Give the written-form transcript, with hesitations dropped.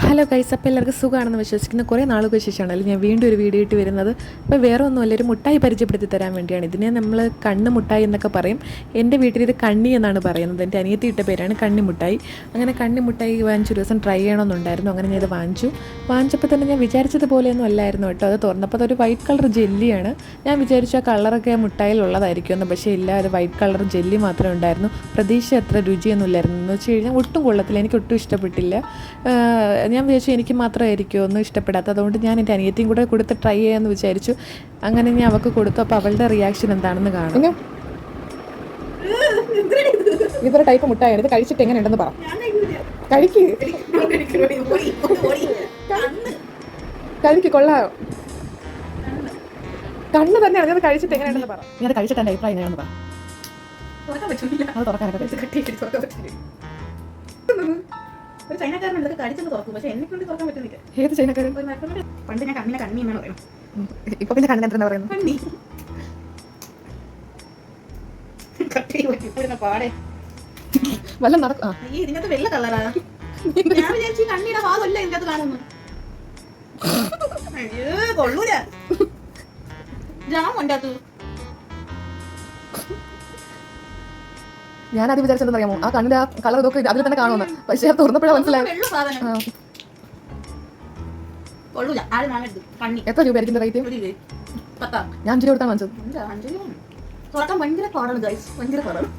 Hello guys, അപ്പോൾ എല്ലാവർക്കും സുഖമാണെന്ന് വിശ്വസിക്കുന്ന കുറേ നാളുകൾക്ക് ശേഷമാണല്ലോ ഞാൻ വീണ്ടും ഒരു വീഡിയോ ഇട്ട് വരുന്നത്. അപ്പോൾ വേറെ ഒന്നുമല്ല, ഒരു മുട്ടായി പരിചയപ്പെടുത്തി തരാൻ വേണ്ടിയാണ്. ഇതിനെ നമ്മൾ കണ്ണ് മുട്ടായി എന്നൊക്കെ പറയും. എൻ്റെ വീട്ടിൽ ഇത് കണ്ണി എന്നാണ് പറയുന്നത്. എൻ്റെ അനിയത്തി ഇട്ട പേരാണ് കണ്ണി മുട്ടായി. അങ്ങനെ കണ്ണി മുട്ടായി വാങ്ങിച്ചൊരു ദിവസം ട്രൈ ചെയ്യണമെന്നുണ്ടായിരുന്നു. അങ്ങനെ ഞാൻ ഇത് വാങ്ങിച്ചപ്പോൾ തന്നെ ഞാൻ വിചാരിച്ചതുപോലെയൊന്നും അല്ലായിരുന്നു കേട്ടോ. അത് തുറന്നപ്പോൾ അതൊരു വൈറ്റ് കളർ ജെല്ലിയാണ്. ഞാൻ വിചാരിച്ചു ആ കളറൊക്കെ മുട്ടായിലുള്ളതായിരിക്കുമെന്ന്. പക്ഷേ ഇല്ല, അത് വൈറ്റ് കളർ ജെല്ലി മാത്രമേ ഉണ്ടായിരുന്നു. പ്രതീക്ഷ അത്ര രുചിയൊന്നും ഇല്ലായിരുന്നു. എന്ന് വെച്ച് കഴിഞ്ഞാൽ ഒട്ടും കൊള്ളത്തില്ല, എനിക്ക് ഒട്ടും ഇഷ്ടപ്പെട്ടില്ല. ഞാൻ വിചാരിച്ചു എനിക്ക് മാത്രമായിരിക്കുമോ ഒന്നും ഇഷ്ടപ്പെടാത്ത. അതുകൊണ്ട് ഞാൻ എൻ്റെ അനിയത്തിയും കൂടെ കൊടുത്ത് ട്രൈ ചെയ്യാമെന്ന് വിചാരിച്ചു. അങ്ങനെ ഞാൻ അവൾക്ക് കൊടുത്തു. അപ്പോൾ അവളുടെ റിയാക്ഷൻ എന്താണെന്ന് കാണും. ഇതൊരു ടൈപ്പ് മുട്ടായാണ്. ഇത് കഴിച്ചിട്ട് എങ്ങനെ ഉണ്ടെന്ന് പറ. കഴിക്ക് കൊള്ളാമോ? കണ്ണ് തന്നെയാണ്. അത് കഴിച്ചിട്ട് എങ്ങനെയുണ്ടെന്ന് പറ. ഞാൻ കഴിച്ചിട്ട് എൻ്റെ അഭിപ്രായം എങ്ങനെയാണെന്ന് പറ. അത് തുറക്കാനൊക്കെ ഏത് ചൈനക്കാരൻ? പണ്ട് ഞാൻ കണ്ണിനെ കണ്ണി എന്നാണ് പറയുന്നത്. ഇപ്പൊ പിന്നെ കണ്ണിനെന്താ പറയുന്നത്? പാടെ വല്ല നടക്കും. ഇതിനകത്ത് വെള്ള കളറാ. ഞാൻ വിചാരിച്ചു കണ്ണിയുടെ ഭാഗമല്ല ഇതിനകത്ത് കാണുന്നു. കൊള്ളൂല. ജാം ഉണ്ടാത്തു. ഞാനത് വിചാരിച്ചെന്ന് അറിയാമോ, ആ കണ്ണിന്റെ ആ കളർ ഇതൊക്കെ അതിൽ തന്നെ കാണുമെന്ന്. പക്ഷേ തുറന്നപ്പോഴാണ് മനസ്സിലായത്. എത്ര രൂപയായിരിക്കും റേറ്റ്? ഞാൻ 5 രൂപ കൊടുത്താണ് വാങ്ങിച്ചത്. ഭയങ്കര പാടാണ്.